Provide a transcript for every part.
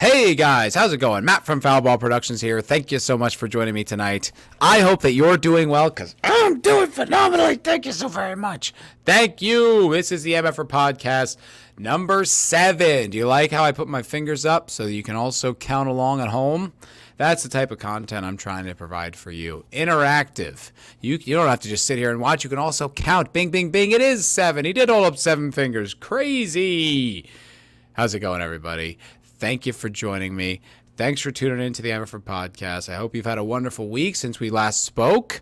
Hey guys, how's it going? Matt from Foul Ball Productions here. Thank you so much for joining me tonight. I hope that you're doing well because I'm doing phenomenally. Thank you so very much. Thank you. This is the MFer Podcast number 7. Do you like how I put my fingers up so that you can also count along at home? That's the type of content I'm trying to provide for you. Interactive. You don't have to just sit here and watch. You can also count. Bing, bing, bing. It is 7. He did hold up 7 fingers. Crazy. How's it going, everybody? Thank you for joining me. Thanks for tuning in to the MFer Podcast. I hope you've had a wonderful week since we last spoke.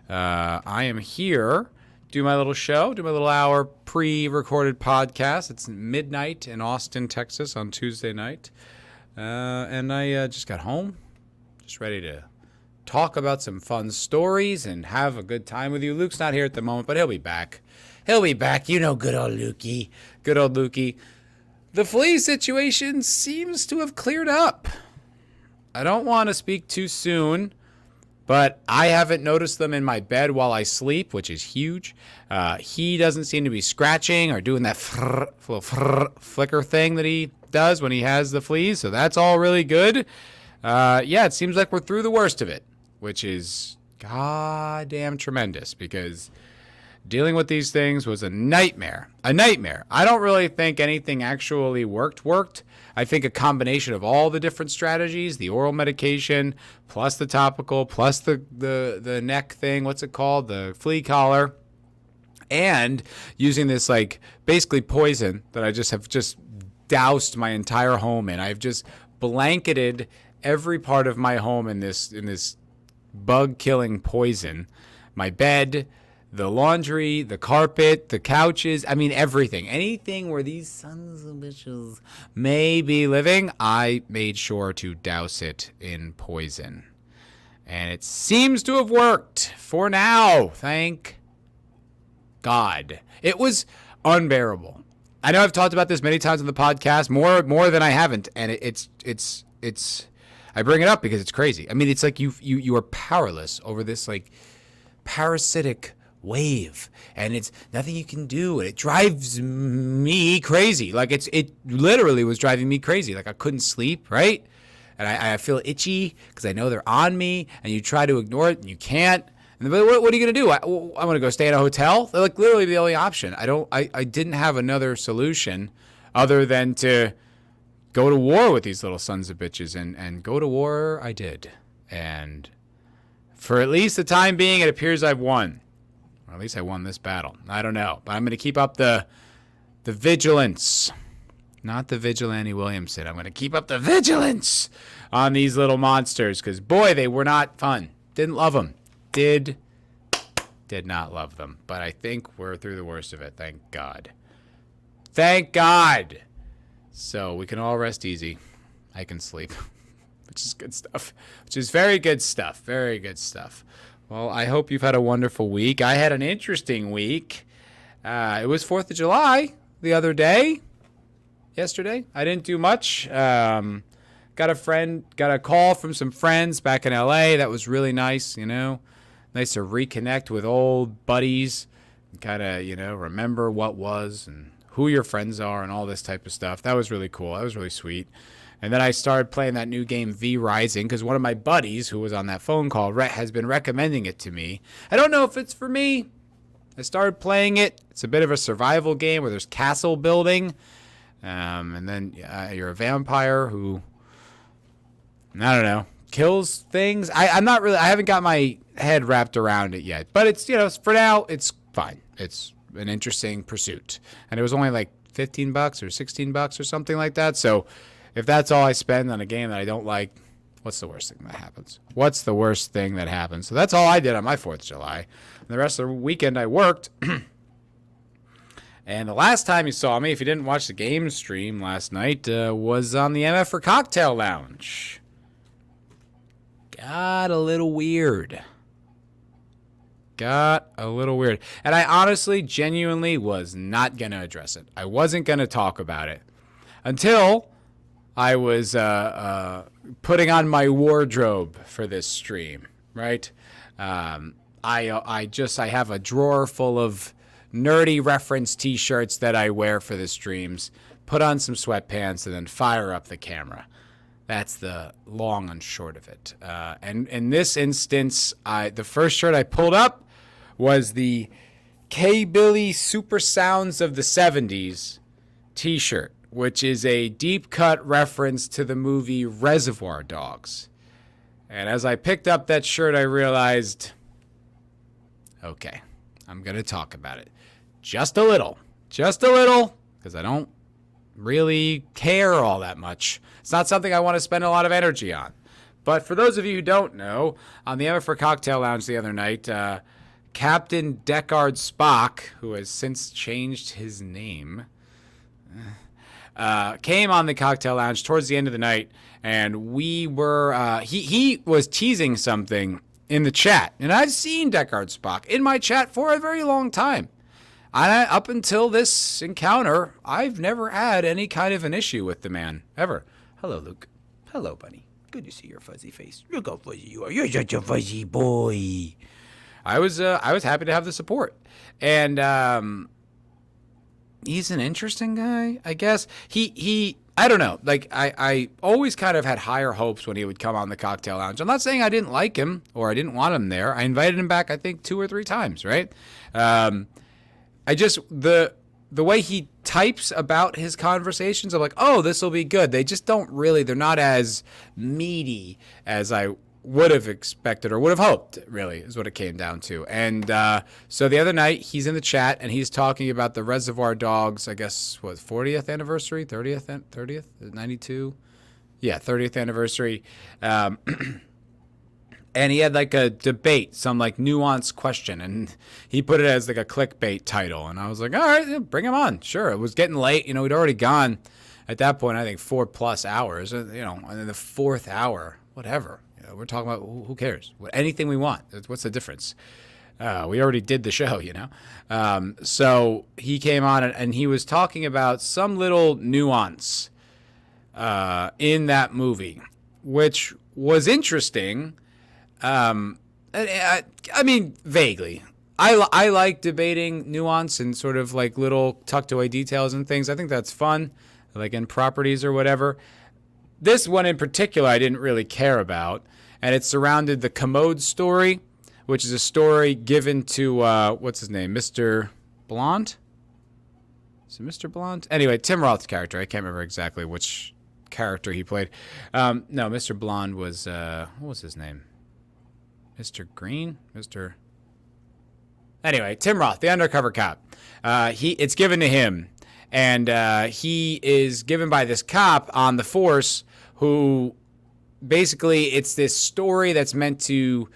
I am here, do my little show, do my little hour pre-recorded podcast. It's midnight in Austin, Texas on Tuesday night. And I just got home, just ready to talk about some fun stories and have a good time with you. Luke's not here at the moment, but he'll be back. He'll be back. You know, good old Lukey. Good old Lukey. The Fleas situation seems to have cleared up. I don't want to speak too soon, but I haven't noticed them in my bed while I sleep, which is huge. He doesn't seem to be scratching or doing that flicker thing that he does when he has the fleas, so that's all really good. Yeah, it seems like we're through the worst of it, which is goddamn tremendous because dealing with these things was a nightmare. A nightmare. I don't really think anything actually worked. I think a combination of all the different strategies, the oral medication, plus the topical, plus the neck thing, what's it called? The flea collar, and using this like basically poison that I just have doused my entire home in. I've just blanketed every part of my home in this bug killing poison. My bed, the laundry, the carpet, the couches, I mean everything. Anything where these sons of bitches may be living, I made sure to douse it in poison. And it seems to have worked for now. Thank God. It was unbearable. I know I've talked about this many times on the podcast, more than I haven't, and it's I bring it up because it's crazy. I mean, it's like you are powerless over this like parasitic wave, and it's nothing you can do, and it drives me crazy. Like it literally was driving me crazy. Like I couldn't sleep, right? And I feel itchy because I know they're on me, and you try to ignore it and you can't. And what are you gonna do? I'm gonna go stay in a hotel. They're like literally the only option. I didn't have another solution other than to go to war with these little sons of bitches, and go to war I did. And for at least the time being, it appears I've won. Or at least I won this battle. I don't know. But I'm going to keep up the vigilance. Not the Vigilante Williamson. I'm going to keep up the vigilance on these little monsters. Because, boy, they were not fun. Didn't love them. Did not love them. But I think we're through the worst of it. Thank God. Thank God. So we can all rest easy. I can sleep. Which is good stuff. Which is very good stuff. Very good stuff. Well, I hope you've had a wonderful week. I had an interesting week. It was 4th of July the other day. Yesterday. I didn't do much. Got a call from some friends back in LA. That was really nice, you know. Nice to reconnect with old buddies. And kind of, you know, remember what was and who your friends are and all this type of stuff. That was really cool. That was really sweet. And then I started playing that new game, V Rising, because one of my buddies who was on that phone call has been recommending it to me. I don't know if it's for me. I started playing it. It's a bit of a survival game where there's castle building. And then you're a vampire who, I don't know, kills things. I haven't got my head wrapped around it yet. But it's, you know, for now, it's fine. It's an interesting pursuit. And it was only like $15 or $16 or something like that. So if that's all I spend on a game that I don't like, what's the worst thing that happens? What's the worst thing that happens? So that's all I did on my 4th of July. And the rest of the weekend I worked. And the last time you saw me, if you didn't watch the game stream last night, was on the MFer Cocktail Lounge. Got a little weird. And I honestly, genuinely was not going to address it. I wasn't going to talk about it until I was putting on my wardrobe for this stream, right? I have a drawer full of nerdy reference t-shirts that I wear for the streams, put on some sweatpants, and then fire up the camera. That's the long and short of it. And in this instance, the first shirt I pulled up was the K-Billy Super Sounds of the 70s t-shirt, which is a deep cut reference to the movie Reservoir Dogs. And as I picked up that shirt, I realized, okay, I'm going to talk about it. Just a little, because I don't really care all that much. It's not something I want to spend a lot of energy on. But for those of you who don't know, on the MFer Cocktail Lounge the other night, Captain Deckard Spock, who has since changed his name, came on the Cocktail Lounge towards the end of the night, and we were, he was teasing something in the chat. And I've seen Deckard Spock in my chat for a very long time. Up until this encounter, I've never had any kind of an issue with the man, ever. Hello, Luke. Hello, buddy. Good to see your fuzzy face. Look how fuzzy you are. You're such a fuzzy boy. I was happy to have the support. And he's an interesting guy, I guess. He I don't know. Like, I always kind of had higher hopes when he would come on the Cocktail Lounge. I'm not saying I didn't like him or I didn't want him there. I invited him back, I think, 2 or 3 times, right? I just, the way he types about his conversations, I'm like, oh, this will be good. They just don't really, they're not as meaty as I would have expected or would have hoped, really, is what it came down to. And so the other night, he's in the chat, and he's talking about the Reservoir Dogs, I guess, what, 40th anniversary? 30th? 92? Yeah, 30th anniversary. And he had like a debate, some like nuanced question, and he put it as like a clickbait title. And I was like, all right, yeah, bring him on. Sure. It was getting late. You know, we'd already gone at that point, I think 4+ hours, you know, and then the 4th hour, whatever. You know, we're talking about who cares? Anything we want. What's the difference? We already did the show, you know? So he came on and he was talking about some little nuance in that movie, which was interesting. I mean, vaguely. I like debating nuance and sort of like little tucked away details and things. I think that's fun, like in properties or whatever. This one in particular, I didn't really care about, and it surrounded the Commode story, which is a story given to, what's his name, Mr. Blonde? Is it Mr. Blonde? Anyway, Tim Roth's character. I can't remember exactly which character he played. No, Mr. Blonde was, what was his name? Mr. Green? Anyway, Tim Roth, the undercover cop. It's given to him. And he is given by this cop on the force who basically it's this story that's meant to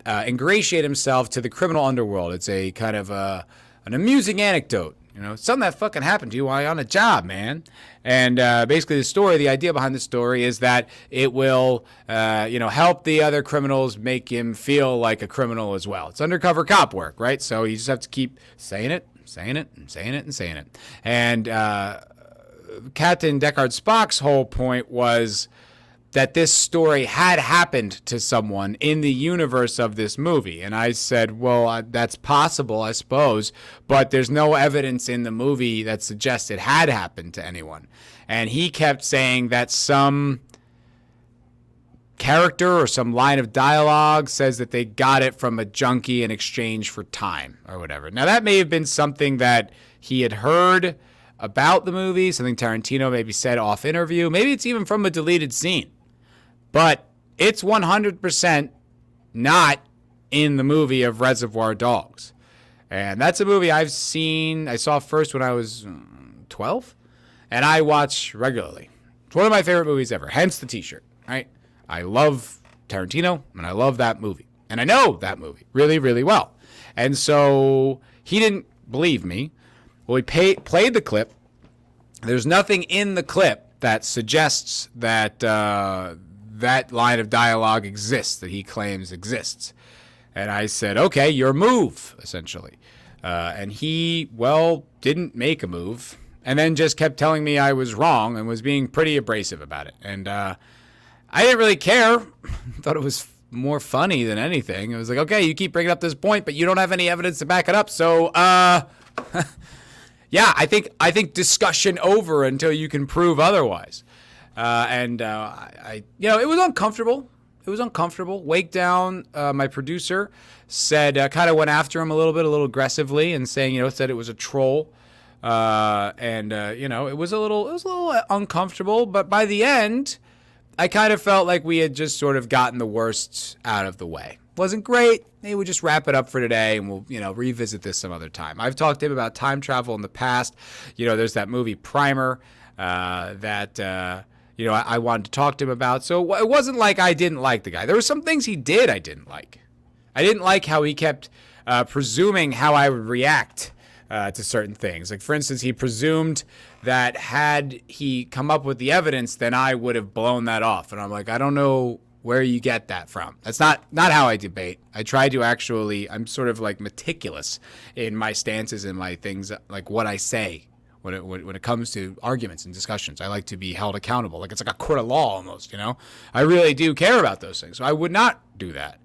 ingratiate himself to the criminal underworld. It's a kind of an amusing anecdote. You know, something that fucking happened to you while you're on a job, man. And basically the idea behind the story is that it will, help the other criminals make him feel like a criminal as well. It's undercover cop work, right? So you just have to keep saying it. And Captain Deckard Spock's whole point was that this story had happened to someone in the universe of this movie. And I said, well, that's possible, I suppose, but there's no evidence in the movie that suggests it had happened to anyone. And he kept saying that some character or some line of dialogue says that they got it from a junkie in exchange for time or whatever. Now, that may have been something that he had heard about the movie, something Tarantino maybe said off interview. Maybe it's even from a deleted scene. But it's 100% not in the movie of Reservoir Dogs. And that's a movie I saw first when I was 12, and I watch regularly. It's one of my favorite movies ever, hence the t-shirt, right? I love Tarantino, and I love that movie. And I know that movie really, really well. And so he didn't believe me. Well, he played the clip. There's nothing in the clip that suggests that that line of dialogue exists, that he claims exists. And I said, okay, your move, essentially. And he, didn't make a move, and then just kept telling me I was wrong and was being pretty abrasive about it. And I didn't really care. Thought it was more funny than anything. It was like, okay, you keep bringing up this point, but you don't have any evidence to back it up. So, yeah, I think discussion over until you can prove otherwise. It was uncomfortable. It was uncomfortable. Wake Down, my producer, said, kind of went after him a little aggressively, and saying, said it was a troll. It was a little uncomfortable. But by the end, I kind of felt like we had just sort of gotten the worst out of the way. Wasn't great. Maybe we'll just wrap it up for today, and we'll, revisit this some other time. I've talked to him about time travel in the past. There's that movie Primer that I wanted to talk to him about. So it wasn't like I didn't like the guy. There were some things he did I didn't like. I didn't like how he kept presuming how I would react to certain things. Like, for instance, he presumed that had he come up with the evidence, then I would have blown that off. And I'm like, I don't know where you get that from. That's not how I debate. I try to I'm sort of like meticulous in my stances and my things, like what I say. When it comes to arguments and discussions, I like to be held accountable. Like, it's like a court of law almost, I really do care about those things. So I would not do that.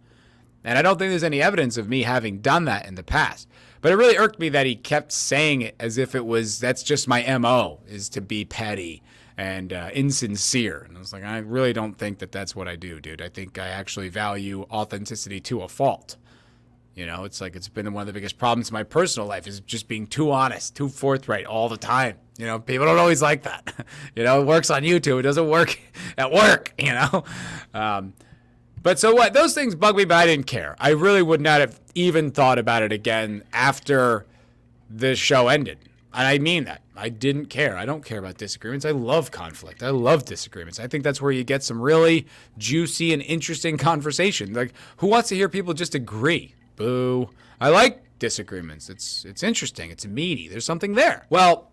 And I don't think there's any evidence of me having done that in the past. But it really irked me that he kept saying it as if that's just my MO, is to be petty and insincere. And I was like, I really don't think that that's what I do, dude. I think I actually value authenticity to a fault. It's like it's been one of the biggest problems in my personal life is just being too honest, too forthright all the time. People don't always like that. It works on YouTube. It doesn't work at work, But so what? Those things bug me, but I didn't care. I really would not have even thought about it again after the show ended. And I mean that. I didn't care. I don't care about disagreements. I love conflict. I love disagreements. I think that's where you get some really juicy and interesting conversation. Like, who wants to hear people just agree? Boo. I like disagreements. It's interesting. It's meaty. There's something there. Well,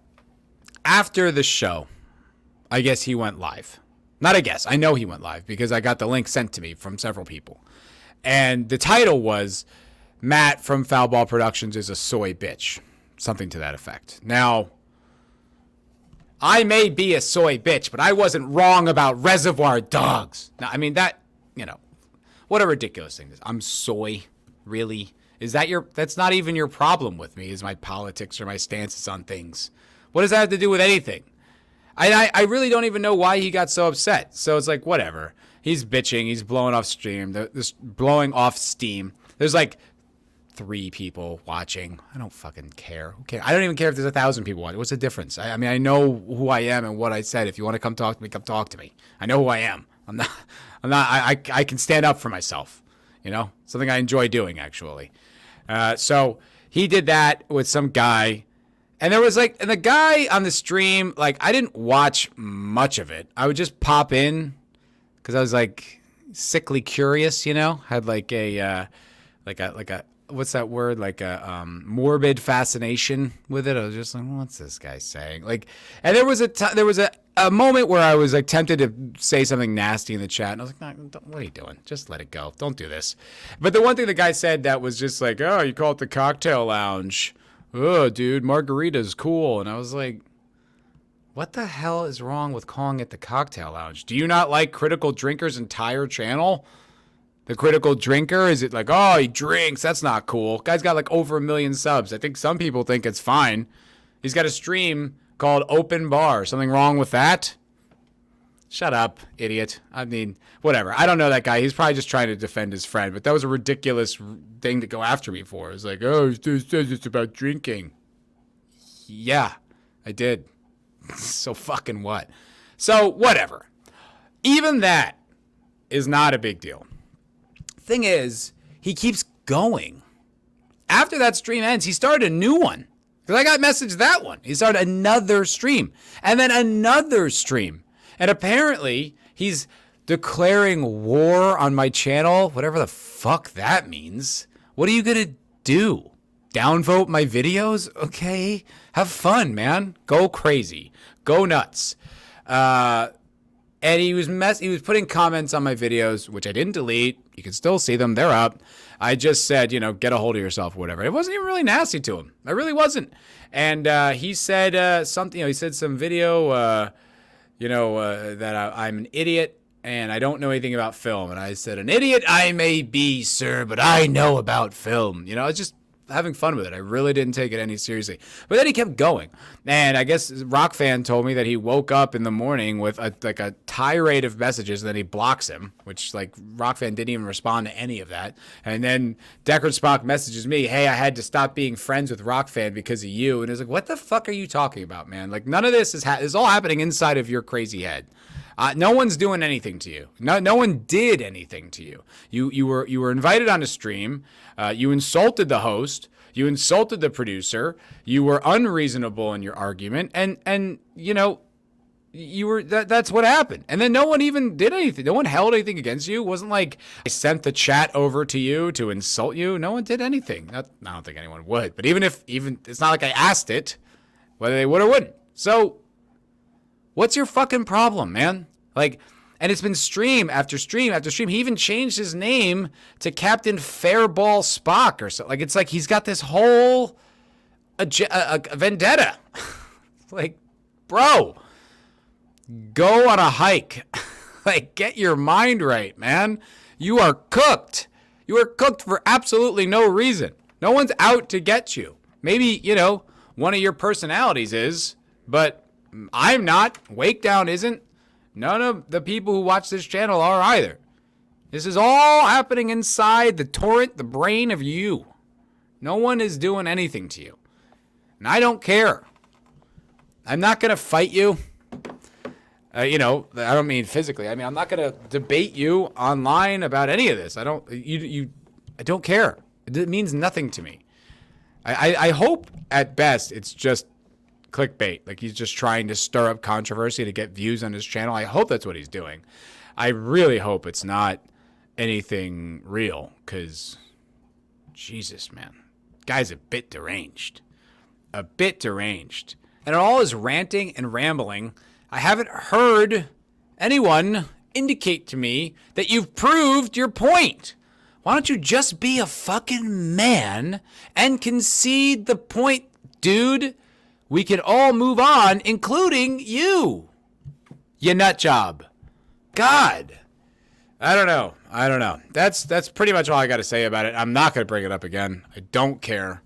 after the show, I guess he went live. Not I guess. I know he went live because I got the link sent to me from several people. And the title was, Matt from Foul Ball Productions is a soy bitch. Something to that effect. Now, I may be a soy bitch, but I wasn't wrong about Reservoir Dogs. Now, I mean, that, what a ridiculous thing this is. I'm soy. Really? That's not even your problem with me, is my politics or my stances on things. What does that have to do with anything? I really don't even know why he got so upset. So it's like, whatever. He's bitching. He's blowing off steam. There's like 3 people watching. I don't fucking care. Okay. I don't even care if there's 1,000 people watching. What's the difference? I mean, I know who I am and what I said. If you want to come talk to me, come talk to me. I know who I am. I can stand up for myself. Something I enjoy doing, actually. So he did that with some guy. And there was and the guy on the stream, I didn't watch much of it. I would just pop in because I was sickly curious, had a what's that word? Morbid fascination with it. I was just like, what's this guy saying? And there was a moment where I was tempted to say something nasty in the chat, and I was like, no, what are you doing? Just let it go. Don't do this. But the one thing the guy said that was just oh, you call it the cocktail lounge. Oh, dude, margarita's cool. And I was like, what the hell is wrong with calling it the cocktail lounge? Do you not like Critical Drinker's entire channel? The Critical Drinker? Is it oh, he drinks? That's not cool. Guy's got over 1 million subs. I think some people think it's fine. He's got a stream called Open Bar. Something wrong with that? Shut up, idiot. I mean, whatever. I don't know that guy. He's probably just trying to defend his friend, but that was a ridiculous thing to go after me for. It's oh, he says it's about drinking. Yeah, I did. So fucking what? So whatever. Even that is not a big deal. Thing is, he keeps going. After that stream ends, he started a new one. Because I got messaged that one. He started another stream. And then another stream. And apparently, he's declaring war on my channel. Whatever the fuck that means. What are you going to do? Downvote my videos? Okay. Have fun, man. Go crazy. Go nuts. And he was putting comments on my videos, which I didn't delete. You can still see them. They're up. I just said, get a hold of yourself or whatever. It wasn't even really nasty to him. I really wasn't. And he said something, he said some video, that I'm an idiot and I don't know anything about film. And I said, an idiot I may be, sir, but I know about film. It's just having fun with it. I really didn't take it any seriously. But then he kept going. And I guess Rockfan told me that he woke up in the morning with a tirade of messages, and then he blocks him, which, like, Rockfan didn't even respond to any of that. And then Deckard Spock messages me, hey, I had to stop being friends with Rockfan because of you. And it's like, what the fuck are you talking about, man? Like, none of this is all happening inside of your crazy head. No one's doing anything to you. No one did anything to you. You were invited on a stream. You insulted the host. You insulted the producer. You were unreasonable in your argument, and you know, you were that's what happened. And then no one even did anything. No one held anything against you. It wasn't like I sent the chat over to you to insult you. No one did anything. I don't think anyone would. But even it's not like I asked it, whether they would or wouldn't. So, what's your fucking problem, man? Like, and it's been stream after stream after stream. He even changed his name to Captain Fairball Spock or so. Like, it's like he's got this whole a vendetta. Like, bro, go on a hike. Like, get your mind right, man. You are cooked. You are cooked for absolutely no reason. No one's out to get you. Maybe, you know, one of your personalities is, but I'm not. Wakedown isn't. None of the people who watch this channel are either. This is all happening inside the torrent, the brain of you. No one is doing anything to you. And I don't care. I'm not going to fight you. You know, I don't mean physically. I mean, I'm not going to debate you online about any of this. I don't care. It means nothing to me. I hope at best it's just clickbait. Like, he's just trying to stir up controversy to get views on his channel. I hope that's what he's doing. I really hope it's not anything real, because Jesus, man, guy's a bit deranged. A bit deranged. And in all his ranting and rambling, I haven't heard anyone indicate to me that you've proved your point. Why don't you just be a fucking man and concede the point, dude? We can all move on, including you. You nut job. God. I don't know. That's pretty much all I got to say about it. I'm not going to bring it up again. I don't care.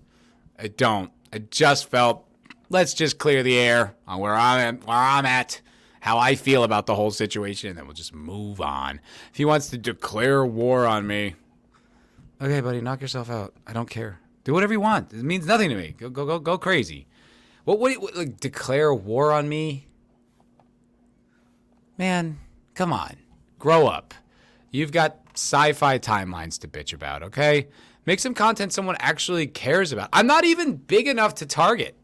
I don't. I just felt, let's just clear the air on where I'm at, how I feel about the whole situation, and then we'll just move on. If he wants to declare war on me, okay, buddy, knock yourself out. I don't care. Do whatever you want. It means nothing to me. Go crazy. What like, declare war on me? Man, come on. Grow up. You've got sci-fi timelines to bitch about, okay? Make some content someone actually cares about. I'm not even big enough to target.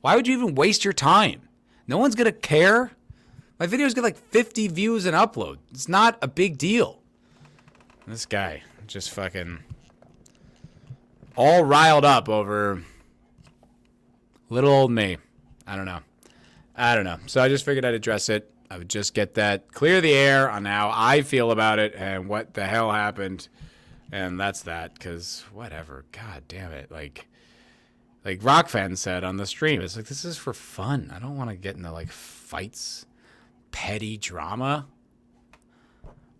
Why would you even waste your time? No one's going to care. My videos get like 50 views and upload. It's not a big deal. This guy just fucking all riled up over little old me. I don't know. So I just figured I'd address it. I would just get that, clear the air on how I feel about it and what the hell happened. And that's that, because whatever. God damn it. Like Rockfan said on the stream, it's like, this is for fun. I don't want to get into, like, fights, petty drama.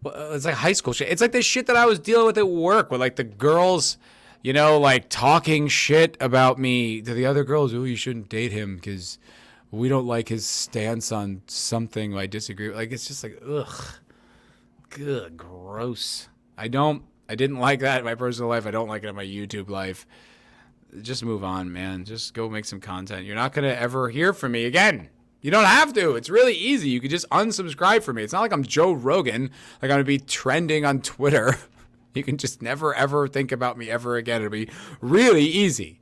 Well, it's like high school shit. It's like the shit that I was dealing with at work, with, like, the girls, you know, like, talking shit about me to the other girls. Oh, you shouldn't date him because we don't like his stance on something I disagree with. Like, it's just like, ugh. Good, gross. I didn't like that in my personal life. I don't like it in my YouTube life. Just move on, man. Just go make some content. You're not going to ever hear from me again. You don't have to. It's really easy. You could just unsubscribe from me. It's not like I'm Joe Rogan. Like, I'm going to be trending on Twitter. You can just never, ever think about me ever again. It'll be really easy.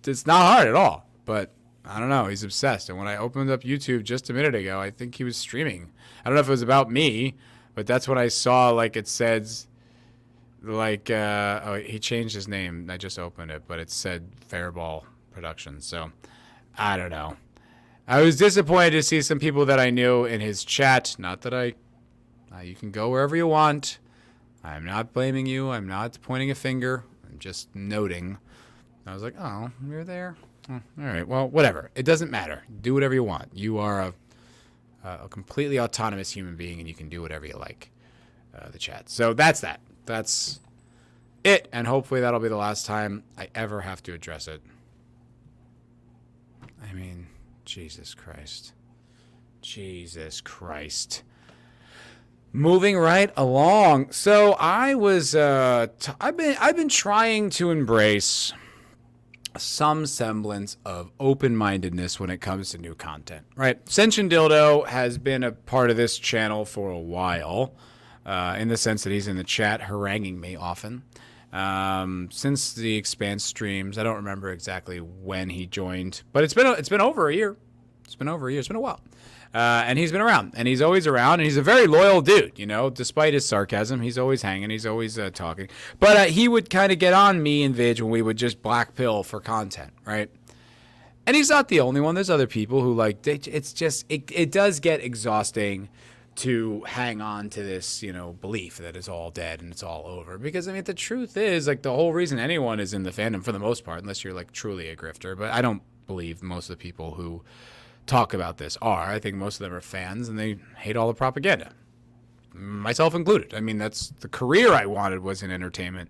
It's not hard at all. But I don't know. He's obsessed. And when I opened up YouTube just a minute ago, I think he was streaming. I don't know if it was about me, but that's when I saw, like, it says, like, he changed his name. I just opened it, but it said Fairball Productions. So I don't know. I was disappointed to see some people that I knew in his chat. Not that you can go wherever you want. I'm not blaming you. I'm not pointing a finger. I'm just noting. I was like, oh, you're there? Oh, all right. Well, whatever. It doesn't matter. Do whatever you want. You are a completely autonomous human being, and you can do whatever you like. The chat. So that's that. That's it, and hopefully that'll be the last time I ever have to address it. I mean, Jesus Christ. Jesus Christ. Moving right along. So I was, I've been trying to embrace some semblance of open-mindedness when it comes to new content, right? Senshin Dildo has been a part of this channel for a while, in the sense that he's in the chat haranguing me often. Since the Expanse streams, I don't remember exactly when he joined, but it's been over a year. It's been over a year. It's been a while. And he's been around, and he's always around, and he's a very loyal dude, you know, despite his sarcasm. He's always hanging. He's always talking. But he would kind of get on me and Vidge when we would just black pill for content, right? And he's not the only one. There's other people who, like, it's just, it does get exhausting to hang on to this, you know, belief that it's all dead and it's all over. Because, I mean, the truth is, like, the whole reason anyone is in the fandom, for the most part, unless you're, like, truly a grifter, but I don't believe most of the people who talk about this are. I think most of them are fans, and they hate all the propaganda, myself included. I mean, that's the career I wanted, was in entertainment,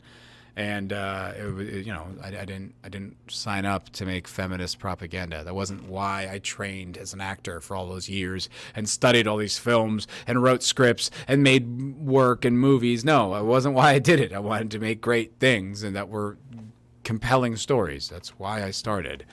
and you know, I didn't sign up to make feminist propaganda. That wasn't why I trained as an actor for all those years and studied all these films and wrote scripts and made work and movies. No, it wasn't why I did it. I wanted to make great things and that were compelling stories. That's why I started.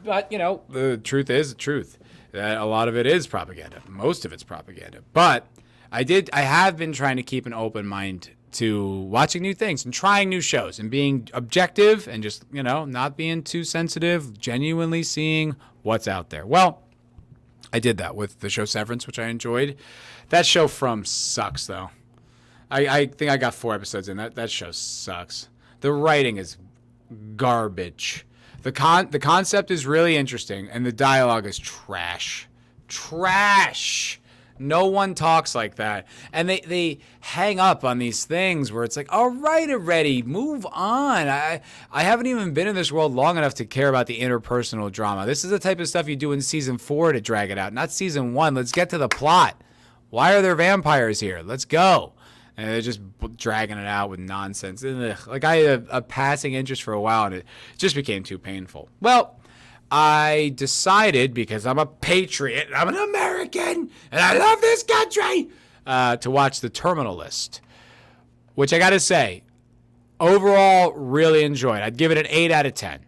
But, you know, the truth is the truth. A lot of it is propaganda. Most of it's propaganda. But I have been trying to keep an open mind to watching new things and trying new shows and being objective and just, you know, not being too sensitive, genuinely seeing what's out there. Well, I did that with the show Severance, which I enjoyed. That show sucks, though. I think I got 4 episodes in. That show sucks. The writing is garbage. The concept is really interesting, and the dialogue is trash. Trash. No one talks like that. And they hang up on these things where it's like, all right already, move on. I haven't even been in this world long enough to care about the interpersonal drama. This is the type of stuff you do in season 4 to drag it out, not season 1. Let's get to the plot. Why are there vampires here? Let's go. And they're just dragging it out with nonsense. Like, I had a passing interest for a while, and it just became too painful. Well, I decided, because I'm a patriot, and I'm an American, and I love this country, to watch The Terminal List, which I got to say, overall, really enjoyed. I'd give it an 8 out of 10.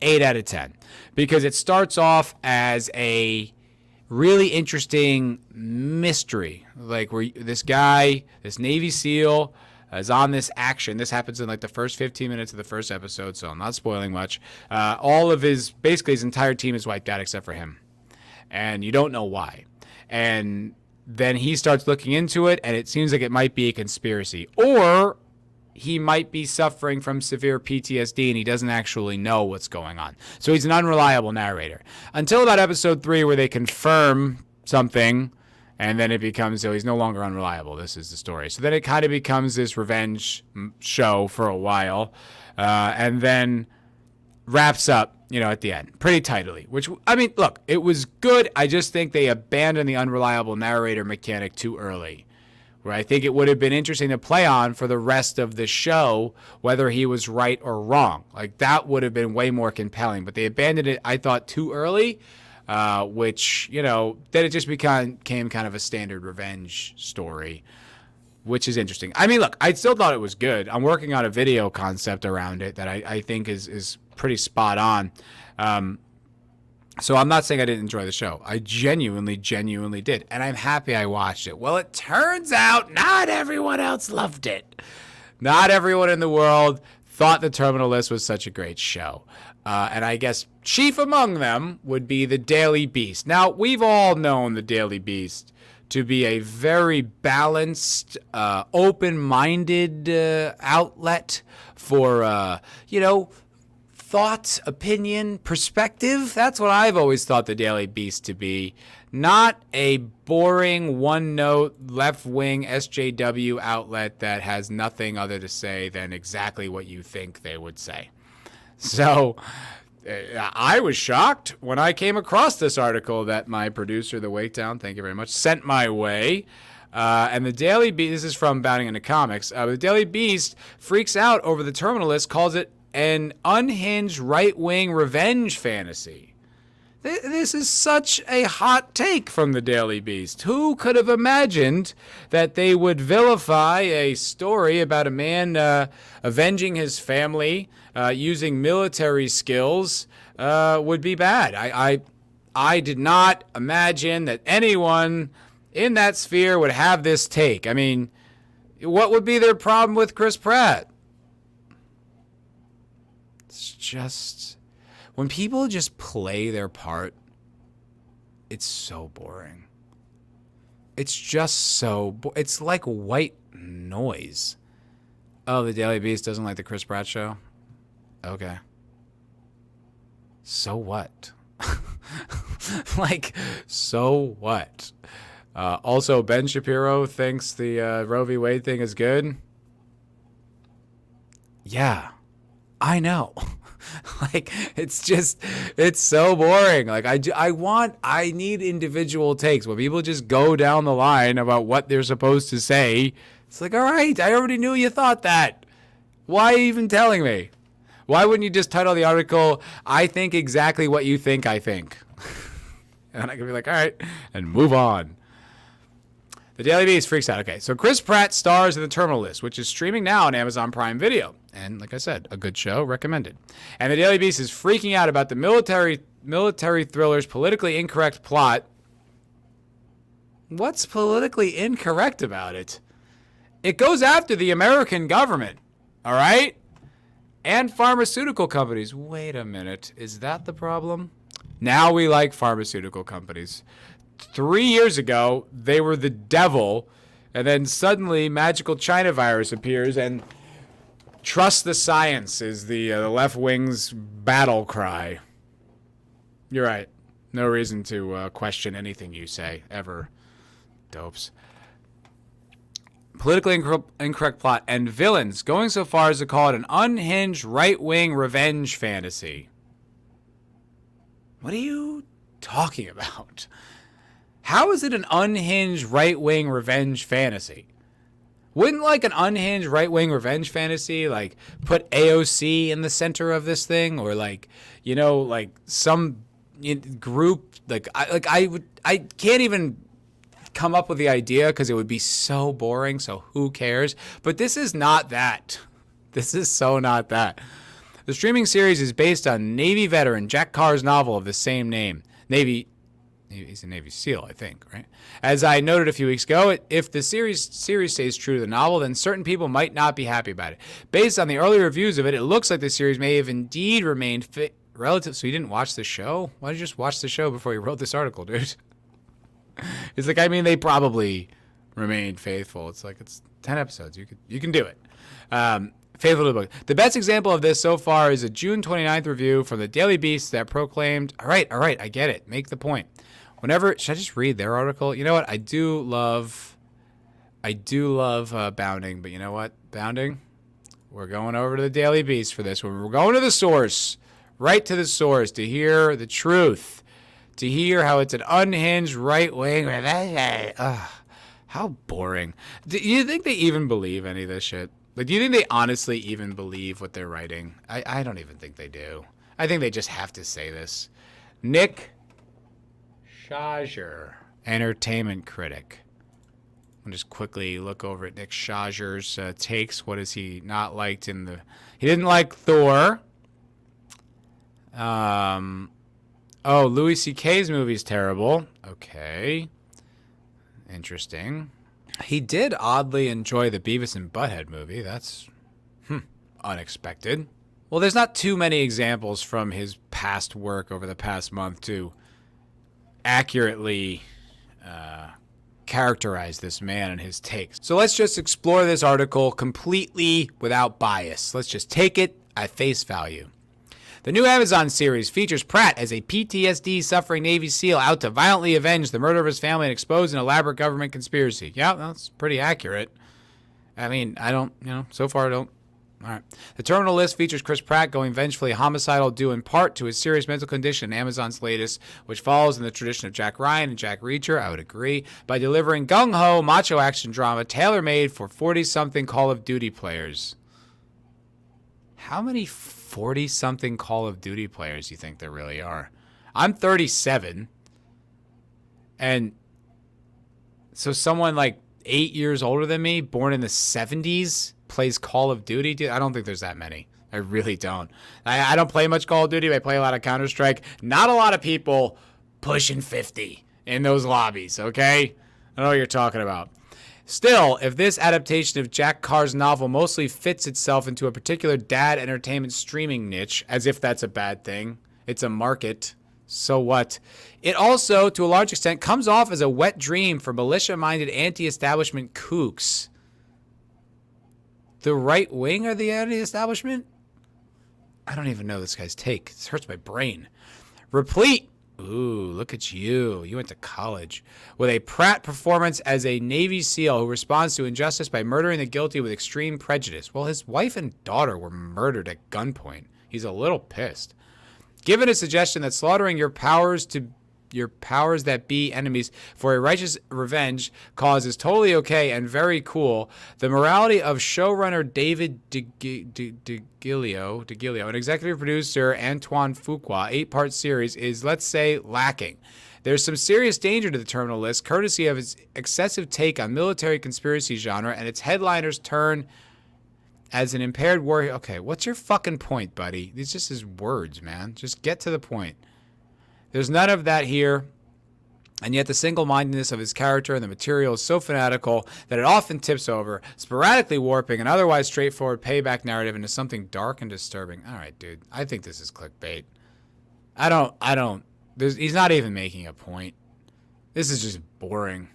8 out of 10. Because it starts off as a really interesting mystery, like where this guy, this Navy SEAL, is on this action. This happens in like the first 15 minutes of the first episode, so I'm not spoiling much. All of basically his entire team is wiped out except for him, and you don't know why. And then he starts looking into it, and it seems like it might be a conspiracy, or he might be suffering from severe PTSD and he doesn't actually know what's going on. So he's an unreliable narrator. Until about episode 3, where they confirm something, and then it becomes, he's no longer unreliable. This is the story. So then it kind of becomes this revenge show for a while, and then wraps up, at the end pretty tidily, which, I mean, look, it was good. I just think they abandoned the unreliable narrator mechanic too early, where I think it would have been interesting to play on for the rest of the show, whether he was right or wrong. Like, that would have been way more compelling, but they abandoned it, I thought, too early, which, then it just became kind of a standard revenge story, which is interesting. I mean, look, I still thought it was good. I'm working on a video concept around it that I think is pretty spot on. So I'm not saying I didn't enjoy the show. I genuinely did. And I'm happy I watched it. Well, it turns out not everyone else loved it. Not everyone in the world thought The Terminal List was such a great show. And I guess chief among them would be The Daily Beast. Now, we've all known The Daily Beast to be a very balanced, open-minded outlet for, thought, opinion, perspective. That's what I've always thought the Daily Beast to be. Not a boring, one-note, left-wing SJW outlet that has nothing other to say than exactly what you think they would say. So I was shocked when I came across this article that my producer, The Wakedown, thank you very much, sent my way. And the Daily Beast, this is from Bounding into Comics, the Daily Beast freaks out over the terminal list, calls it an unhinged right-wing revenge fantasy. This is such a hot take from the Daily Beast. Who could have imagined that they would vilify a story about a man avenging his family using military skills would be bad? I did not imagine that anyone in that sphere would have this take. I mean, what would be their problem with Chris Pratt? It's just, when people just play their part, it's so boring. It's just so, it's like white noise. Oh, the Daily Beast doesn't like the Chris Pratt show? Okay. So what? Like, so what? Also, Ben Shapiro thinks the Roe v. Wade thing is good. Yeah, I know. Like, it's so boring. Like, I need individual takes. When people just go down the line about what they're supposed to say, it's like, all right, I already knew you thought that. Why even telling me? Why wouldn't you just title the article, I think exactly what you think I think? And I can be like, all right, and move on. The Daily Beast freaks out. Okay, so Chris Pratt stars in The Terminal List, which is streaming now on Amazon Prime Video. And like I said, a good show, recommended. And the Daily Beast is freaking out about the military thriller's politically incorrect plot. What's politically incorrect about it? It goes after the American government, all right? And pharmaceutical companies. Wait a minute, is that the problem? Now we like pharmaceutical companies. 3 years ago, they were the devil, and then suddenly magical China virus appears, and trust the science is the left wing's battle cry. You're right. No reason to question anything you say, ever. Dopes. Politically incorrect plot and villains, going so far as to call it an unhinged right-wing revenge fantasy. What are you talking about? How is it an unhinged right-wing revenge fantasy? Wouldn't like an unhinged right-wing revenge fantasy like put AOC in the center of this thing, or like, you know, like some group I can't even come up with the idea because it would be so boring, so who cares? But this is not that. This is so not that. The streaming series is based on Navy veteran Jack Carr's novel of the same name. He's a Navy SEAL, I think, right? As I noted a few weeks ago, if the series stays true to the novel, then certain people might not be happy about it. Based on the early reviews of it, it looks like the series may have indeed remained relative. So you didn't watch the show? Why did you just watch the show before you wrote this article, dude? It's like, I mean, they probably remained faithful. It's like, it's 10 episodes. You can do it. Faithful to the book. The best example of this so far is a June 29th review from the Daily Beast that proclaimed, all right, I get it. Make the point. Should I just read their article? You know what? I do love Bounding, but you know what? Bounding, we're going over to the Daily Beast for this one. We're going to the source, right to the source, to hear the truth, to hear how it's an unhinged right-wing. How boring. Do you think they even believe any of this shit? Like, do you think they honestly even believe what they're writing? I don't even think they do. I think they just have to say this. Nick Shager, entertainment critic. I'll just quickly look over at Nick Shager's takes. What has he not liked in the... He didn't like Thor. Louis C.K.'s movie's terrible. Okay. Interesting. He did oddly enjoy the Beavis and Butthead movie. That's unexpected. Well, there's not too many examples from his past work over the past month to accurately characterize this man and his takes. So let's just explore this article completely without bias. Let's just take it at face value. The new Amazon series features Pratt as a PTSD-suffering Navy SEAL out to violently avenge the murder of his family and expose an elaborate government conspiracy. Yeah, that's pretty accurate. I mean, so far I don't All right. The terminal list features Chris Pratt going vengefully homicidal due in part to his serious mental condition, Amazon's latest, which follows in the tradition of Jack Ryan and Jack Reacher, I would agree, by delivering gung-ho macho action drama tailor-made for 40-something Call of Duty players. How many 40-something Call of Duty players do you think there really are? I'm 37, and so someone like 8 years older than me, born in the 70s, plays Call of Duty. Dude, I don't think there's that many. I really don't. I don't play much Call of Duty. I play a lot of Counter-Strike. Not a lot of people pushing 50 in those lobbies, okay? I know what you're talking about. Still, if this adaptation of Jack Carr's novel mostly fits itself into a particular dad entertainment streaming niche, as if that's a bad thing, it's a market, so what? It also, to a large extent, comes off as a wet dream for militia-minded anti-establishment kooks. The right wing are the anti-establishment? I don't even know this guy's take. This hurts my brain. Replete. Ooh, look at you. You went to college. With a Pratt performance as a Navy SEAL who responds to injustice by murdering the guilty with extreme prejudice. Well, his wife and daughter were murdered at gunpoint. He's a little pissed. Given a suggestion that slaughtering your powers that be enemies for a righteous revenge cause is totally okay and very cool, the morality of showrunner David DeGilio and executive producer Antoine Fuqua 8-part series is, let's say, lacking. There's some serious danger to the terminal list, courtesy of its excessive take on military conspiracy genre and its headliner's turn as an impaired warrior. Okay, what's your fucking point, buddy? These just his words, man. Just get to the point. There's none of that here, and yet the single-mindedness of his character and the material is so fanatical that it often tips over, sporadically warping an otherwise straightforward payback narrative into something dark and disturbing. All right, dude, I think this is clickbait. He's not even making a point. This is just boring.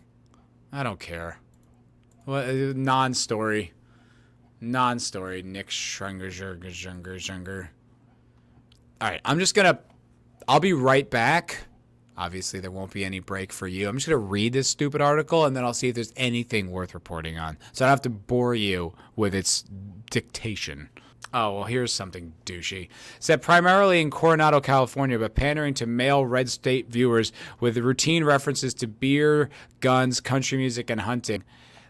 I don't care. Non-story, Nick Schrunger. All right, I'll be right back. Obviously, there won't be any break for you. I'm just going to read this stupid article, and then I'll see if there's anything worth reporting on. So I don't have to bore you with its dictation. Oh, well, here's something douchey. Set primarily in Coronado, California, but pandering to male red state viewers with routine references to beer, guns, country music, and hunting.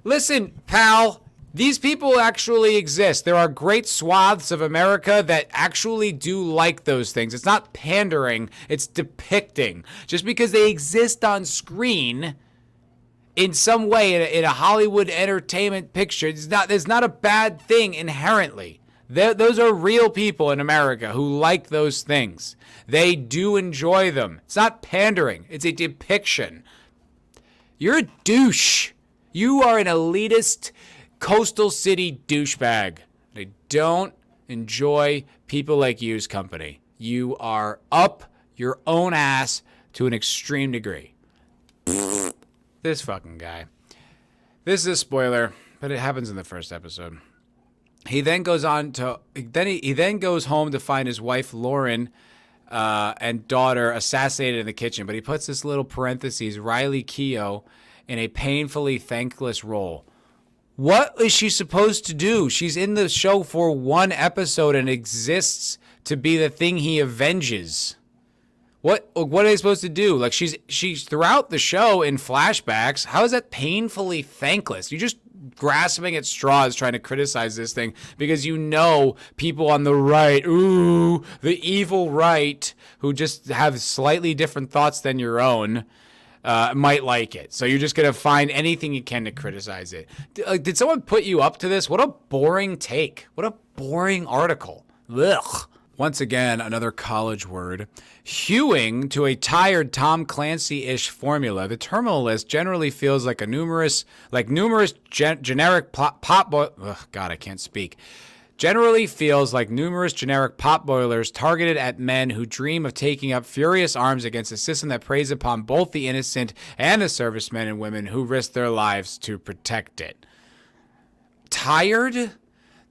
Listen, pal. These people actually exist. There are great swaths of America that actually do like those things. It's not pandering, it's depicting. Just because they exist on screen in some way in a Hollywood entertainment picture, there's not a bad thing inherently. Those are real people in America who like those things. They do enjoy them. It's not pandering, it's a depiction. You're a douche. You are an elitist coastal city douchebag. I don't enjoy people like you's company. You are up your own ass to an extreme degree. This fucking guy. This is a spoiler, but it happens in the first episode. He then goes home to find his wife Lauren and daughter assassinated in the kitchen. But he puts this little parentheses, Riley Keough, in a painfully thankless role. What is she supposed to do? She's in the show for one episode and exists to be the thing he avenges. What are they supposed to do? Like she's throughout the show in flashbacks. How is that painfully thankless? You're just grasping at straws trying to criticize this thing because you know people on the right, the evil right, who just have slightly different thoughts than your own, might like it. So you're just going to find anything you can to criticize it. Did someone put you up to this? What a boring take. What a boring article. Ugh. Once again, another college word. Hewing to a tired Tom Clancy-ish formula, the terminal list generally feels like numerous generic Generally feels like numerous generic pot boilers targeted at men who dream of taking up furious arms against a system that preys upon both the innocent and the servicemen and women who risk their lives to protect it. Tired?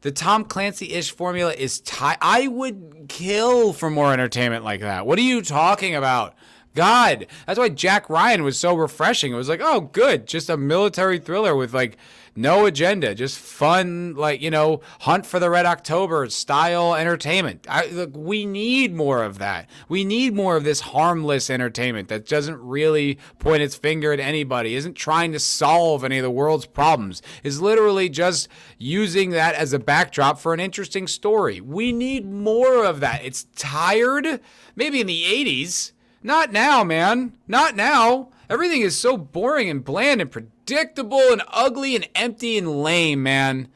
The Tom Clancy-ish formula is I would kill for more entertainment like that. What are you talking about? God, that's why Jack Ryan was so refreshing. It was like, oh, good, just a military thriller with like no agenda, just fun, like, Hunt for the Red October style entertainment. Look, we need more of that. We need more of this harmless entertainment that doesn't really point its finger at anybody, isn't trying to solve any of the world's problems, is literally just using that as a backdrop for an interesting story. We need more of that. It's tired. Maybe in the 80s. Not now, man. Not now. Everything is so boring and bland and predictable and ugly and empty and lame, man.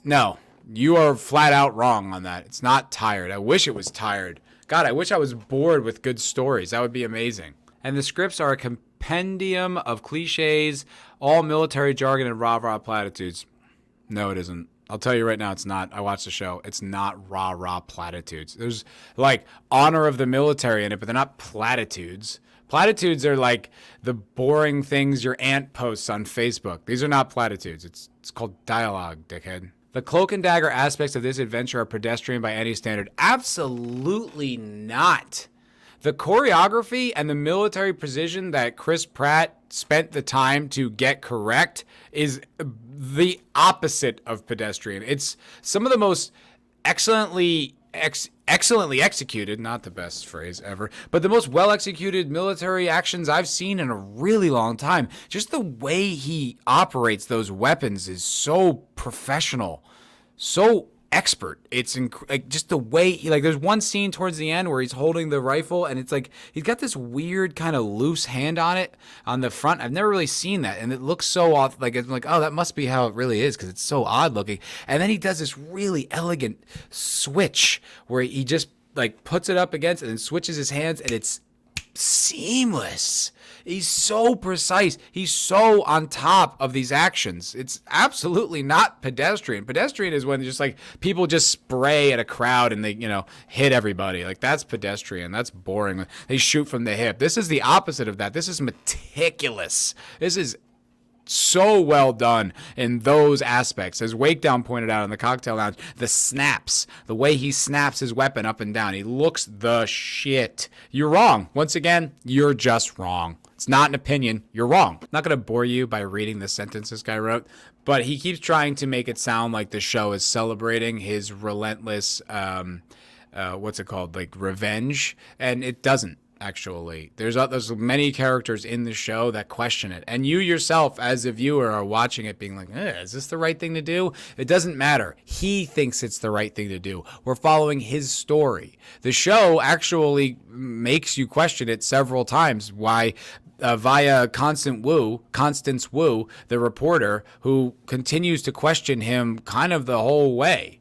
No, you are flat out wrong on that. It's not tired. I wish it was tired. God, I wish I was bored with good stories. That would be amazing. And the scripts are a compendium of cliches, all military jargon and rah-rah platitudes. No, it isn't. I'll tell you right now, it's not. I watched the show. It's not rah-rah platitudes. There's like honor of the military in it, but they're not platitudes. Platitudes are like the boring things your aunt posts on Facebook. These are not platitudes. It's called dialogue, dickhead. The cloak and dagger aspects of this adventure are pedestrian by any standard. Absolutely not. The choreography and the military precision that Chris Pratt spent the time to get correct is the opposite of pedestrian. It's some of the most excellently executed, not the best phrase ever, but the most well-executed military actions I've seen in a really long time. Just the way he operates those weapons is so professional, so expert. It's like just the way he, like, there's one scene towards the end where he's holding the rifle and it's like he's got this weird kind of loose hand on it on the front. I've never really seen that, and it looks so off. Like, it's like, oh, that must be how it really is because it's so odd looking. And then he does this really elegant switch where he just like puts it up against it and switches his hands, and it's seamless. He's so precise. He's so on top of these actions. It's absolutely not pedestrian. Pedestrian is when just like people just spray at a crowd and they, hit everybody. Like, that's pedestrian. That's boring. They shoot from the hip. This is the opposite of that. This is meticulous. This is so well done in those aspects. As Wakedown pointed out in the cocktail lounge, the snaps, the way he snaps his weapon up and down, he looks the shit. You're wrong. Once again, you're just wrong. It's not an opinion. You're wrong. I'm not going to bore you by reading the sentence this guy wrote, but he keeps trying to make it sound like the show is celebrating his relentless, like revenge, and it doesn't. Actually, there's many characters in the show that question it, and you yourself as a viewer are watching it being like, is this the right thing to do? It doesn't matter. He thinks it's the right thing to do. We're following his story. The show actually makes you question it several times. Why? Via Constance Wu, the reporter, who continues to question him kind of the whole way.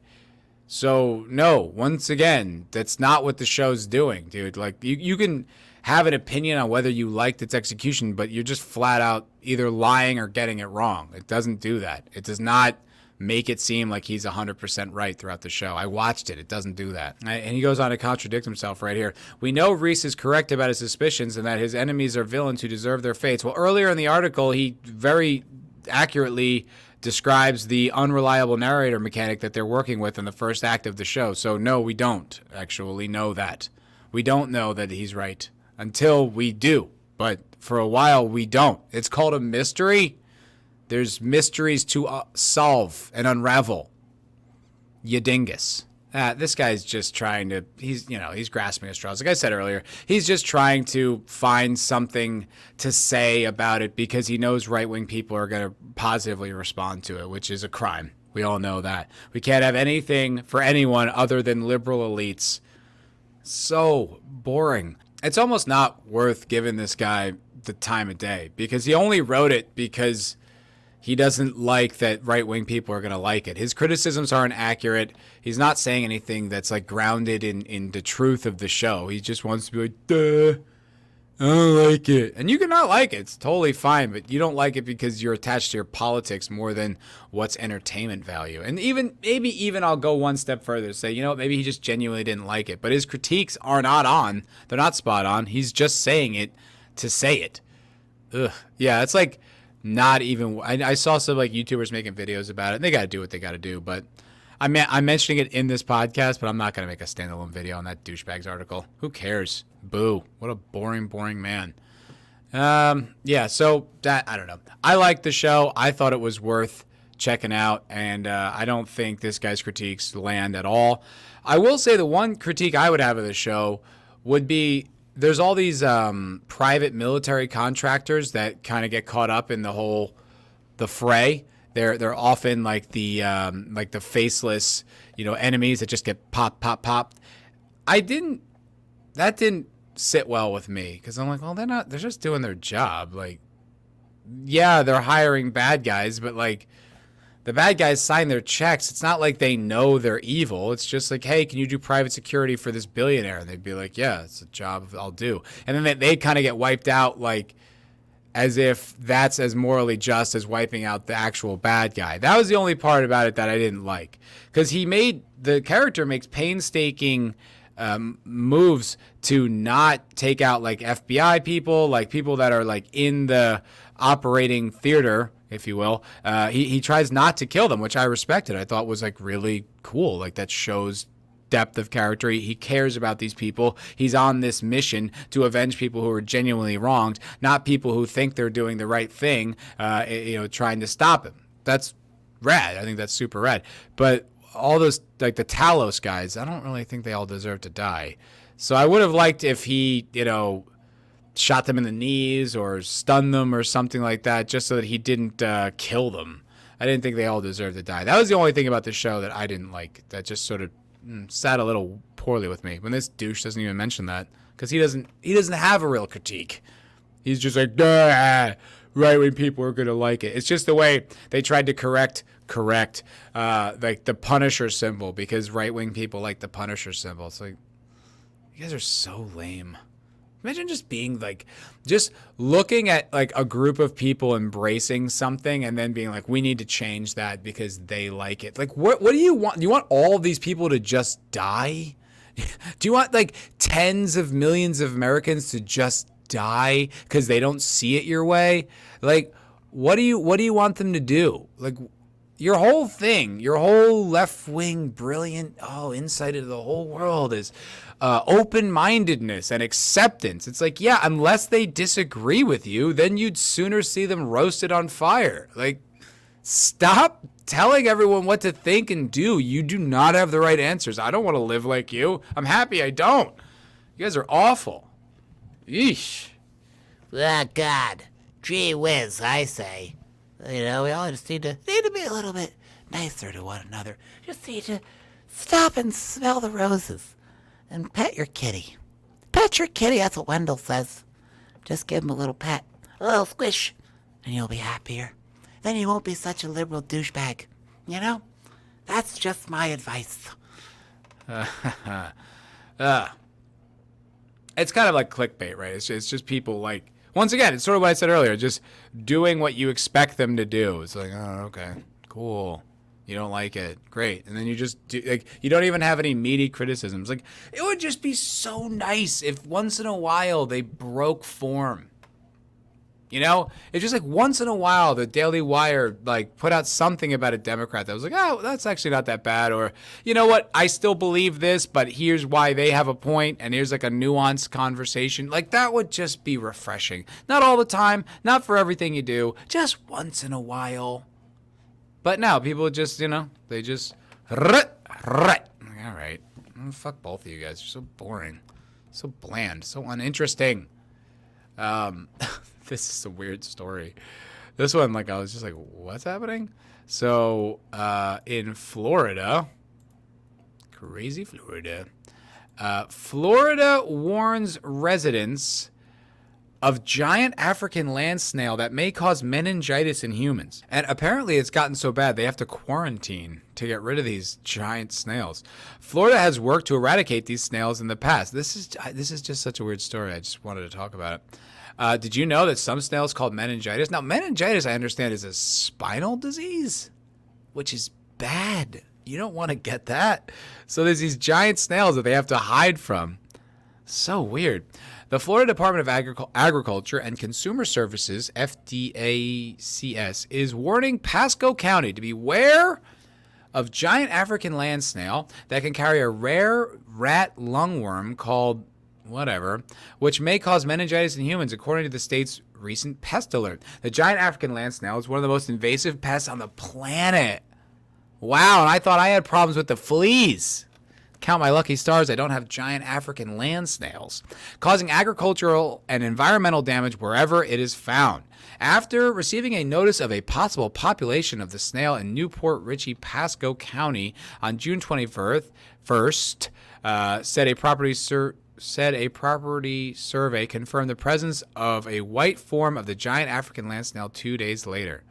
So, no, once again, that's not what the show's doing, dude. Like, you can have an opinion on whether you liked its execution, but you're just flat out either lying or getting it wrong. It doesn't do that. It does not make it seem like he's 100% right throughout the show. I watched it. It doesn't do that. And he goes on to contradict himself right here. We know Reese is correct about his suspicions and that his enemies are villains who deserve their fates. Well, earlier in the article, he very accurately describes the unreliable narrator mechanic that they're working with in the first act of the show. So no, we don't actually know that. We don't know that he's right until we do. But for a while, we don't. It's called a mystery. There's mysteries to solve and unravel. You dingus. This guy's just trying to, he's grasping at straws. Like I said earlier, he's just trying to find something to say about it because he knows right-wing people are going to positively respond to it, which is a crime. We all know that. We can't have anything for anyone other than liberal elites. So boring. It's almost not worth giving this guy the time of day because he only wrote it because he doesn't like that right-wing people are going to like it. His criticisms aren't accurate. He's not saying anything that's like grounded in the truth of the show. He just wants to be like, duh, I don't like it. And you can not like it. It's totally fine, but you don't like it because you're attached to your politics more than what's entertainment value. And maybe I'll go one step further to say, maybe he just genuinely didn't like it. But his critiques are not on. They're not spot on. He's just saying it to say it. Ugh. Yeah, it's like... Not even, I saw some like YouTubers making videos about it, and they got to do what they got to do, but I'm mentioning it in this podcast, but I'm not going to make a standalone video on that douchebag's article. Who cares? Boo. What a boring man. Yeah, so that, I don't know. I liked the show. I thought it was worth checking out, and I don't think this guy's critiques land at all. I will say the one critique I would have of the show would be there's all these private military contractors that kind of get caught up in the fray. They're often like the faceless, enemies that just get popped. That didn't sit well with me because I'm like, well, they're just doing their job. Like, yeah, they're hiring bad guys, but like the bad guys sign their checks. It's not like they know they're evil. It's just like, hey, can you do private security for this billionaire? And they'd be like, yeah, it's a job I'll do. And then they kind of get wiped out like as if that's as morally just as wiping out the actual bad guy. That was the only part about it that I didn't like because the character makes painstaking moves to not take out like FBI people, like people that are like in the operating theater, if you will. He tries not to kill them, which I respected. I thought was like really cool. Like that shows depth of character. He cares about these people. He's on this mission to avenge people who are genuinely wronged, not people who think they're doing the right thing, trying to stop him. That's rad. I think that's super rad. But all those, like the Talos guys, I don't really think they all deserve to die. So I would have liked if he, shot them in the knees or stunned them or something like that, just so that he didn't kill them. I didn't think they all deserved to die. That was the only thing about the show that I didn't like. That just sort of sat a little poorly with me. When this douche doesn't even mention that, because he doesn't have a real critique. He's just like, right-wing people are gonna like it. It's just the way they tried to correct like the Punisher symbol, because right-wing people like the Punisher symbol. It's like, you guys are so lame. Imagine just being like, just looking at like a group of people embracing something and then being like, we need to change that because they like it. Like, what do you want? Do you want all of these people to just die? Do you want like tens of millions of Americans to just die because they don't see it your way? Like, what do you want them to do? Like, your whole thing, your whole left-wing brilliant insight into the whole world is open-mindedness and acceptance. It's like, yeah, unless they disagree with you, then you'd sooner see them roasted on fire. Like, stop telling everyone what to think and do. You do not have the right answers. I don't want to live like you. I'm happy I don't. You guys are awful. Yeesh. Oh, God. Gee whiz, I say. We all just need to be a little bit nicer to one another. Just need to stop and smell the roses and pet your kitty. Pet your kitty, that's what Wendell says. Just give him a little pet, a little squish, and you'll be happier. Then you won't be such a liberal douchebag. That's just my advice. It's kind of like clickbait, right? It's just people like, once again, it's sort of what I said earlier, just doing what you expect them to do. It's like, oh, okay, cool. You don't like it. Great. And then you just do, like, you don't even have any meaty criticisms. Like, it would just be so nice if once in a while they broke form. It's just like once in a while the Daily Wire like put out something about a Democrat that was like, oh, that's actually not that bad. Or, you know what, I still believe this, but here's why they have a point, and here's like a nuanced conversation. Like, that would just be refreshing. Not all the time, not for everything you do, just once in a while. But now people just, they just, all right, fuck both of you guys. You're so boring, so bland, so uninteresting. This is a weird story. This one, like, I was just like, what's happening? So, in Florida, crazy Florida, Florida warns residents of giant African land snail that may cause meningitis in humans. And apparently it's gotten so bad they have to quarantine to get rid of these giant snails. Florida has worked to eradicate these snails in the past. This is just such a weird story. I just wanted to talk about it. Did you know that some snails called meningitis? Now, meningitis, I understand, is a spinal disease, which is bad. You don't want to get that. So there's these giant snails that they have to hide from. So weird. The Florida Department of Agriculture and Consumer Services, FDACS, is warning Pasco County to beware of giant African land snail that can carry a rare rat lungworm called whatever, which may cause meningitis in humans, according to the state's recent pest alert. The giant African land snail is one of the most invasive pests on the planet. Wow, and I thought I had problems with the fleas. Count my lucky stars, I don't have giant African land snails, causing agricultural and environmental damage wherever it is found. After receiving a notice of a possible population of the snail in Newport Richey, Pasco County on June 21st, said a property survey confirmed the presence of a white form of the giant African land snail 2 days later.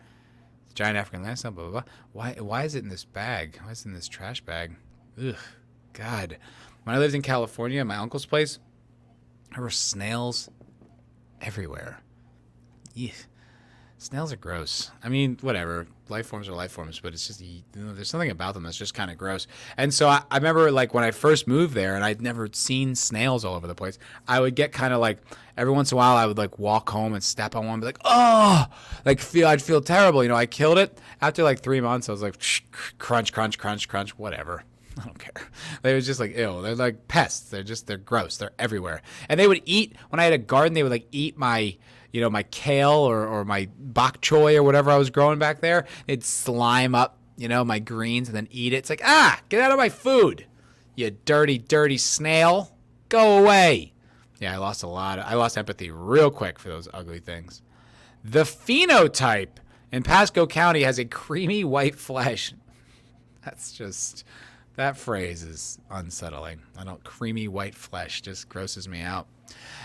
The giant African land snail, blah, blah, blah. Why is it in this bag? Why is it in this trash bag? Ugh. God, when I lived in California, at my uncle's place, there were snails everywhere. Yeah. Snails are gross. I mean, whatever. Life forms are life forms, but it's just, there's something about them that's just kind of gross. And so I remember, like, when I first moved there and I'd never seen snails all over the place, I would get kind of like, every once in a while, I would, like, walk home and step on one and be like, oh! Like, I'd feel terrible. I killed it. After, like, 3 months, I was like, crunch, crunch, crunch, crunch, whatever. I don't care. They was just like, ew. They're like pests. They're gross. They're everywhere. And they would eat, when I had a garden, they would like eat my, my kale or my bok choy or whatever I was growing back there. They'd slime up, my greens and then eat it. It's like, get out of my food, you dirty, dirty snail. Go away. Yeah, I lost empathy real quick for those ugly things. The phenotype in Pasco County has a creamy white flesh. That phrase is unsettling. Creamy white flesh just grosses me out.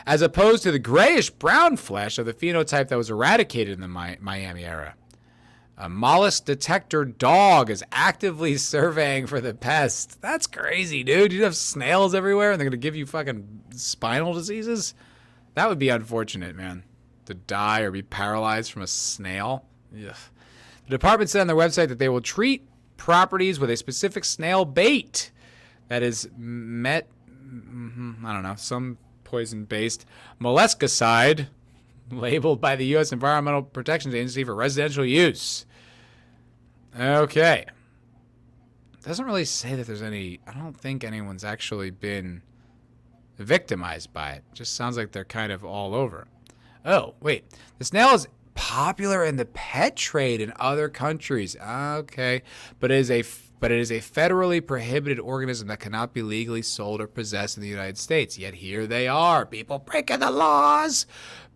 As opposed to the grayish brown flesh of the phenotype that was eradicated in the Miami era. A mollusk detector dog is actively surveying for the pest. That's crazy, dude. You have snails everywhere and they're going to give you fucking spinal diseases? That would be unfortunate, man. To die or be paralyzed from a snail. Ugh. The department said on their website that they will treat properties with a specific snail bait that is some poison-based molluscicide labeled by the U.S. Environmental Protection Agency for residential use. Okay. Doesn't really say that there's any, I don't think anyone's actually been victimized by it. Just sounds like they're kind of all over. Oh, wait. The snail is popular in the pet trade in other countries. Okay. But it is a federally prohibited organism that cannot be legally sold or possessed in the United States. Yet here they are. People breaking the laws.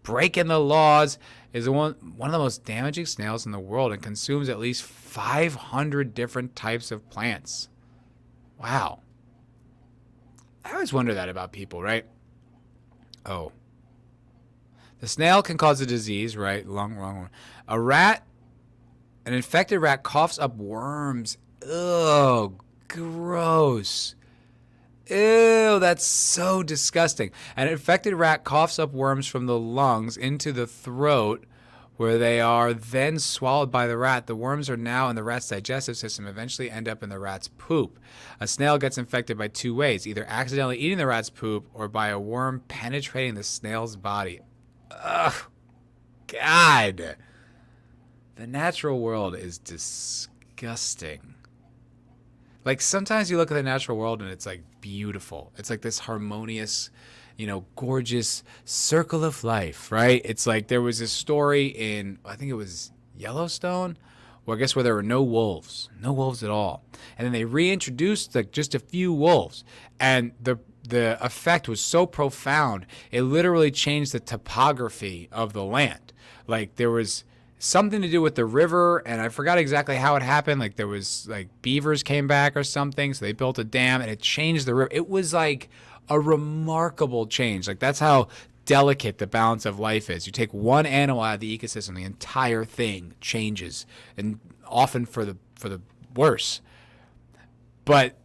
Breaking the laws is one of the most damaging snails in the world and consumes at least 500 different types of plants. Wow. I always wonder that about people, right? Oh. The snail can cause a disease, right? Wrong. An infected rat coughs up worms. Ugh, gross. Ew, that's so disgusting. An infected rat coughs up worms from the lungs into the throat, where they are then swallowed by the rat. The worms are now in the rat's digestive system, eventually end up in the rat's poop. A snail gets infected by two ways, either accidentally eating the rat's poop or by a worm penetrating the snail's body. Ugh, God. The natural world is disgusting. Like, sometimes you look at the natural world and it's like beautiful. It's like this harmonious, gorgeous circle of life, right? It's like there was this story in, I think it was Yellowstone, where there were no wolves at all. And then they reintroduced like just a few wolves. And the effect was so profound, it literally changed the topography of the land. Like, there was something to do with the river, and I forgot exactly how it happened. Like, there was like beavers came back or something, so they built a dam and it changed the river. It was like a remarkable change. Like, that's how delicate the balance of life is. You take one animal out of the ecosystem, the entire thing changes, and often for the worse. But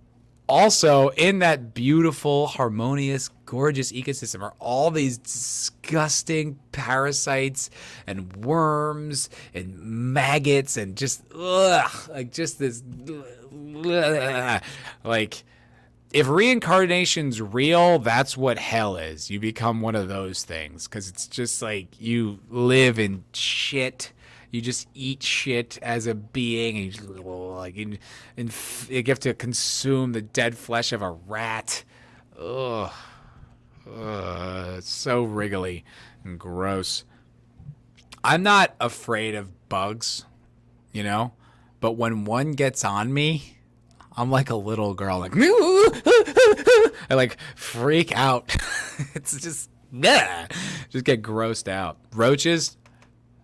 also, in that beautiful, harmonious, gorgeous ecosystem are all these disgusting parasites and worms and maggots and just this. Like, if reincarnation's real, that's what hell is. You become one of those things because it's just like you live in shit. you just eat shit as a being, and you just, like, and you have to consume the dead flesh of a rat. Ugh. It's so wriggly and gross. I'm not afraid of bugs, you know, but when one gets on me, I'm like a little girl, like, I like freak out. It's just get grossed out. Roaches,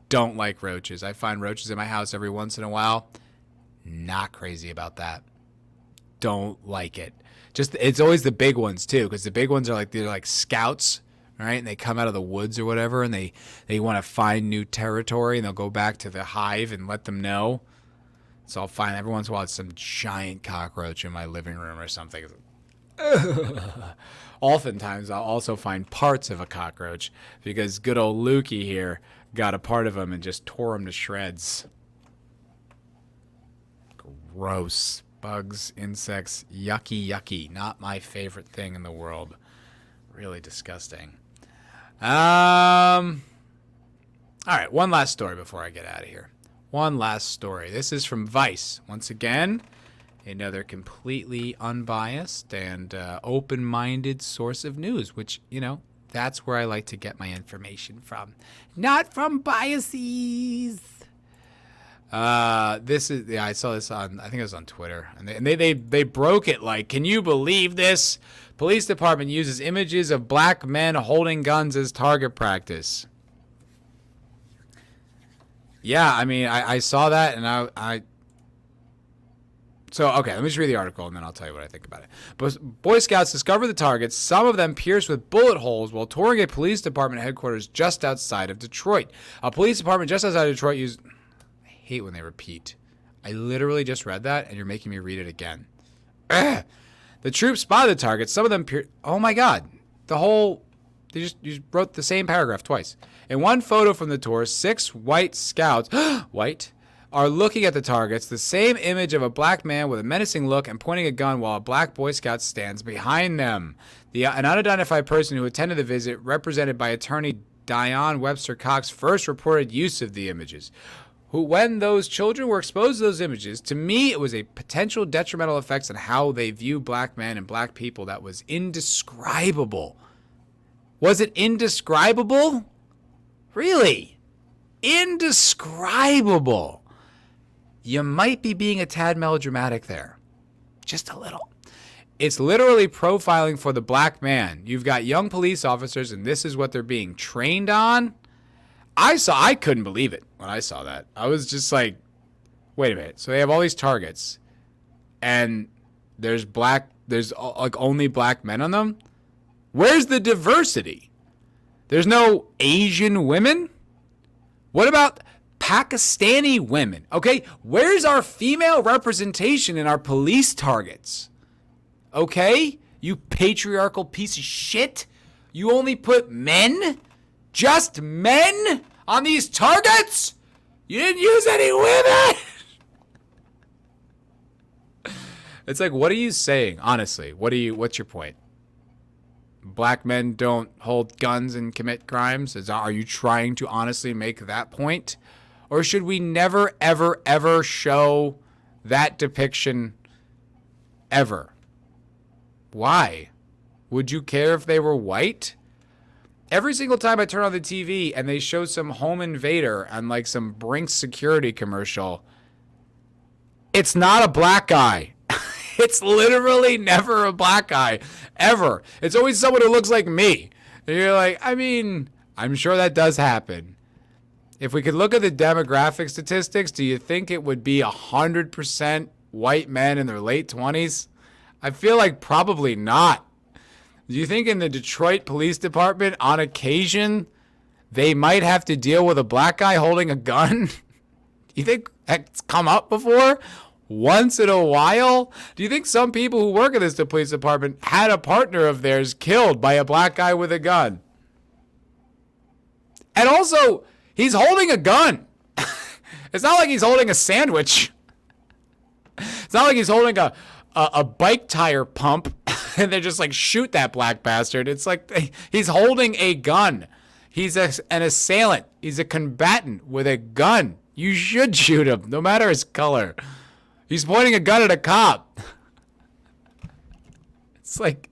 don't like roaches. I find roaches in my house every once in a while. Not crazy about that. Don't like it. Just, it's always the big ones too, because the big ones are like, they're like scouts, right? And they come out of the woods or whatever, and they want to find new territory, and they'll go back to the hive and let them know. So I'll find every once in a while it's some giant cockroach in my living room or something. Oftentimes I'll also find parts of a cockroach, because good old Lukey here got a part of him and just tore him to shreds. Gross. Bugs, insects, yucky. Not my favorite thing in the world. Really disgusting. All right, one last story before I get out of here. One last story. This is from Vice. Once again, another completely unbiased and open-minded source of news, which, you know, that's where I like to get my information from. Not from biases. This is, I saw this on, I think it was on Twitter, and they broke it like, can you believe this? Police department uses images of black men holding guns as target practice. Yeah, I mean, I saw that, and so, okay, let me just read the article, and then I'll tell you what I think about it. But Boy Scouts discovered the targets, some of them pierced with bullet holes, while touring a police department headquarters just outside of Detroit. A police department just outside of Detroit used... I hate when they repeat. I literally just read that, and you're making me read it again. Ugh. The troops spotted the targets, some of them pierced... Oh, my God. You just wrote the same paragraph twice. In one photo from the tour, 6 white scouts... white... are looking at the targets, the same image of a black man with a menacing look and pointing a gun while a black Boy Scout stands behind them. An unidentified person who attended the visit, represented by attorney Dion Webster Cox, first reported use of the images. When those children were exposed to those images, to me it was a potential detrimental effects on how they view black men and black people that was indescribable. Was it indescribable? Really? Indescribable. You might be being a tad melodramatic there. Just a little. It's literally profiling for the black man. You've got young police officers, and this is what they're being trained on. I couldn't believe it when I saw that. I was just like, wait a minute. So they have all these targets, and there's like only black men on them? Where's the diversity? There's no Asian women? What about Pakistani women? Okay, where's our female representation in our police targets? Okay, you patriarchal piece of shit. You only put men? Just men on these targets? You didn't use any women? It's like, what are you saying? Honestly, what's your point? Black men don't hold guns and commit crimes? Are you trying to honestly make that point? Or should we never, ever, ever show that depiction ever? Why? Would you care if they were white? Every single time I turn on the TV and they show some home invader on like some Brinks security commercial, it's not a black guy. It's literally never a black guy, ever. It's always someone who looks like me. And you're like, I mean, I'm sure that does happen. If we could look at the demographic statistics, do you think it would be 100% white men in their late 20s? I feel like probably not. Do you think in the Detroit Police Department, on occasion, they might have to deal with a black guy holding a gun? You think that's come up before? Once in a while? Do you think some people who work at this police department had a partner of theirs killed by a black guy with a gun? And also, he's holding a gun. It's not like he's holding a sandwich. It's not like he's holding a bike tire pump and they're just like, shoot that black bastard. It's like he's holding a gun. He's an assailant. He's a combatant with a gun. You should shoot him, no matter his color. He's pointing a gun at a cop. It's like,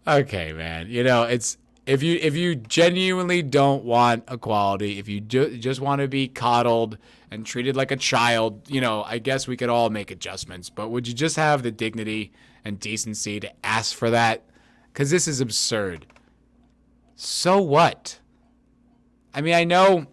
okay, man. You know, it's if you genuinely don't want equality, if you just want to be coddled and treated like a child, you know, I guess we could all make adjustments. But would you just have the dignity and decency to ask for that? Because this is absurd. So what? I mean, I know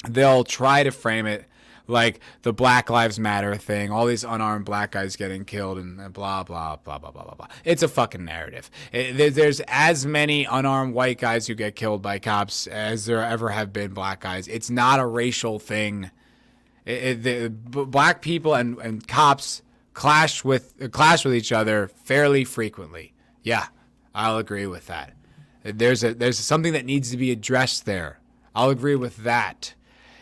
they'll try to frame it like the Black Lives Matter thing, all these unarmed black guys getting killed and blah, blah, blah, blah, blah, blah, blah. It's a fucking narrative. There's as many unarmed white guys who get killed by cops as there ever have been black guys. It's not a racial thing. Black people and cops clash with each other fairly frequently. Yeah, I'll agree with that. There's something that needs to be addressed there. I'll agree with that.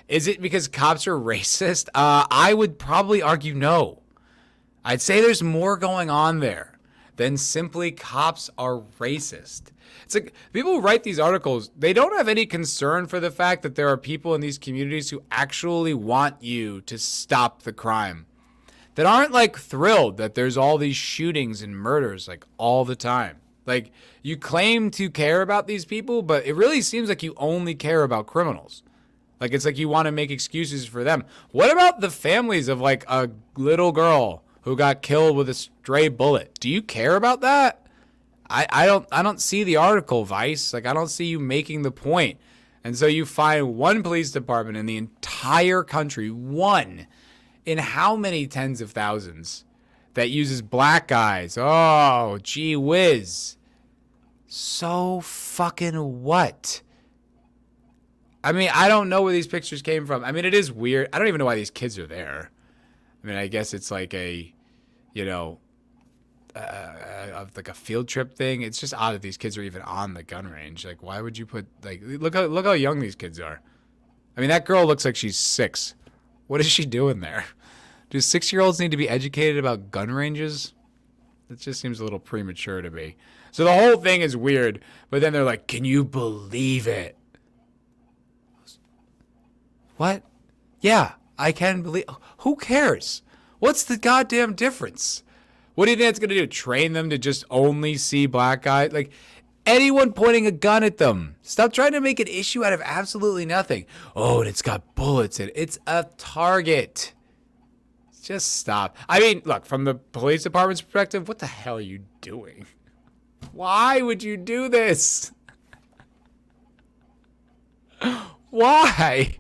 Is it because cops are racist? I would probably argue no. I'd say there's more going on there than simply cops are racist. It's like people who write these articles, they don't have any concern for the fact that there are people in these communities who actually want you to stop the crime. That aren't like thrilled that there's all these shootings and murders like all the time. Like you claim to care about these people, but it really seems like you only care about criminals. Like it's like you want to make excuses for them. What about the families of like a little girl who got killed with a stray bullet? Do you care about that? I don't see the article, Vice. Like I don't see you making the point. And so you find one police department in the entire country, one in how many tens of thousands, that uses black guys. Oh, gee whiz. So fucking what? I mean, I don't know where these pictures came from. I mean, it is weird. I don't even know why these kids are there. I mean, I guess it's like a, you know, like a field trip thing. It's just odd that these kids are even on the gun range. Like, why would you put, like, look how young these kids are. I mean, that girl looks like she's 6. What is she doing there? Do 6-year-olds need to be educated about gun ranges? It just seems a little premature to me. So the whole thing is weird, but then they're like, can you believe it? What? Yeah, I can believe. Who cares? What's the goddamn difference? What do you think it's going to do? Train them to just only see black guys? Like, anyone pointing a gun at them. Stop trying to make an issue out of absolutely nothing. Oh, and it's got bullets in it. It's a target. Just stop. I mean, look, from the police department's perspective, what the hell are you doing? Why would you do this? Why?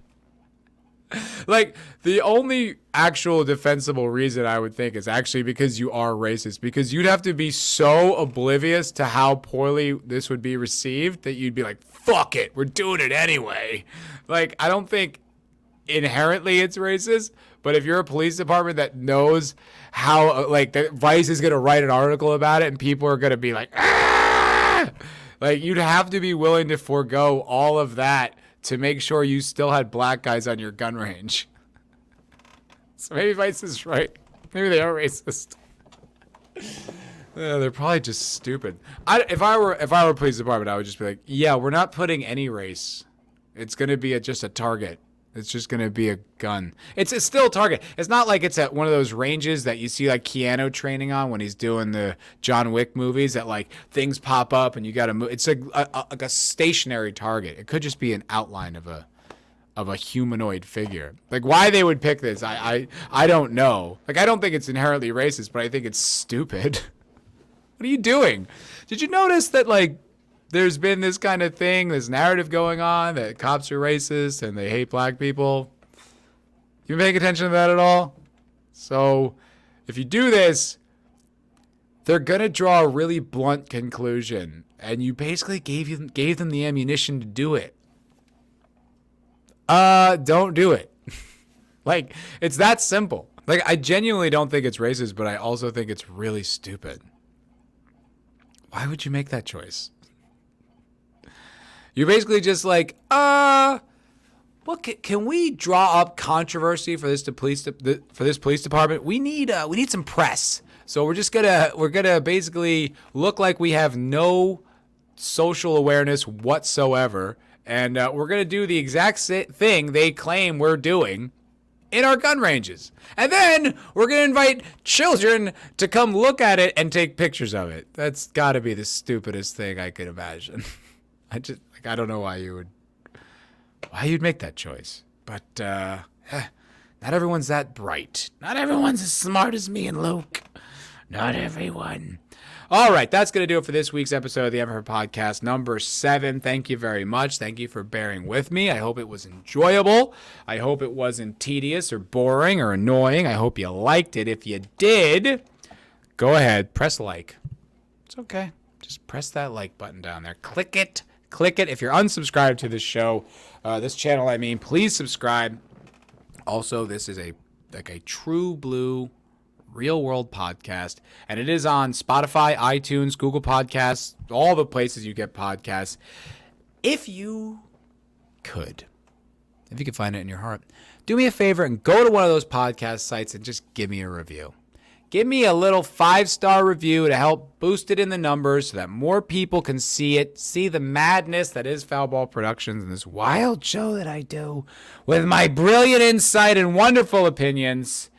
Like, the only actual defensible reason I would think is actually because you are racist. Because you'd have to be so oblivious to how poorly this would be received that you'd be like, fuck it, we're doing it anyway. Like, I don't think inherently it's racist. But if you're a police department that knows how, like, the Vice is going to write an article about it and people are going to be like, ah! Like, you'd have to be willing to forego all of that to make sure you still had black guys on your gun range. So maybe Vice is right. Maybe they are racist. They're probably just stupid. If I were a police department, I would just be like, yeah, we're not putting any race. It's going to be just a target. It's just going to be a gun. It's still a target. It's not like it's at one of those ranges that you see like Keanu training on when he's doing the John Wick movies that like things pop up and you got to move. It's like a stationary target. It could just be an outline of a humanoid figure. Like why they would pick this, I don't know. Like I don't think it's inherently racist, but I think it's stupid. What are you doing? Did you notice that like there's been this kind of thing, this narrative going on that cops are racist and they hate black people? You paying attention to that at all? So if you do this, they're going to draw a really blunt conclusion. And you basically gave them the ammunition to do it. Don't do it. Like, it's that simple. Like, I genuinely don't think it's racist, but I also think it's really stupid. Why would you make that choice? You're basically just like, what can we draw up controversy for this police department? We need some press. So we're gonna basically look like we have no social awareness whatsoever, And we're going to do the exact thing they claim we're doing in our gun ranges. And then we're going to invite children to come look at it and take pictures of it. That's got to be the stupidest thing I could imagine. I don't know why you'd make that choice. But not everyone's that bright. Not everyone's as smart as me and Luke. Not everyone. All right, that's going to do it for this week's episode of the MFer Podcast number 7. Thank you very much. Thank you for bearing with me. I hope it was enjoyable. I hope it wasn't tedious or boring or annoying. I hope you liked it. If you did, go ahead, press like. It's okay. Just press that like button down there. Click it. Click it. If you're unsubscribed to this show, this channel, please subscribe. Also, this is a true blue real world podcast, and it is on Spotify, iTunes, Google Podcasts, all the places you get podcasts. If you could find it in your heart, do me a favor and go to one of those podcast sites and just give me a review. Give me a little 5-star review to help boost it in the numbers so that more people can see it, see the madness that is Foul Ball Productions and this wild show that I do with my brilliant insight and wonderful opinions.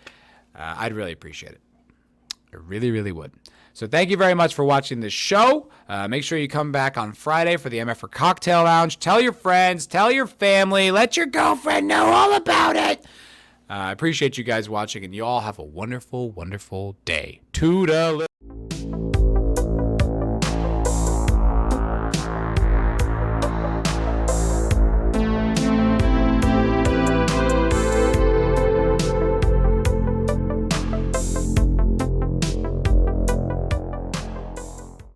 I'd really appreciate it. I really, really would. So thank you very much for watching this show. Make sure you come back on Friday for the MFer Cocktail Lounge. Tell your friends, tell your family, let your girlfriend know all about it. I appreciate you guys watching, and you all have a wonderful, wonderful day. Toodaloo.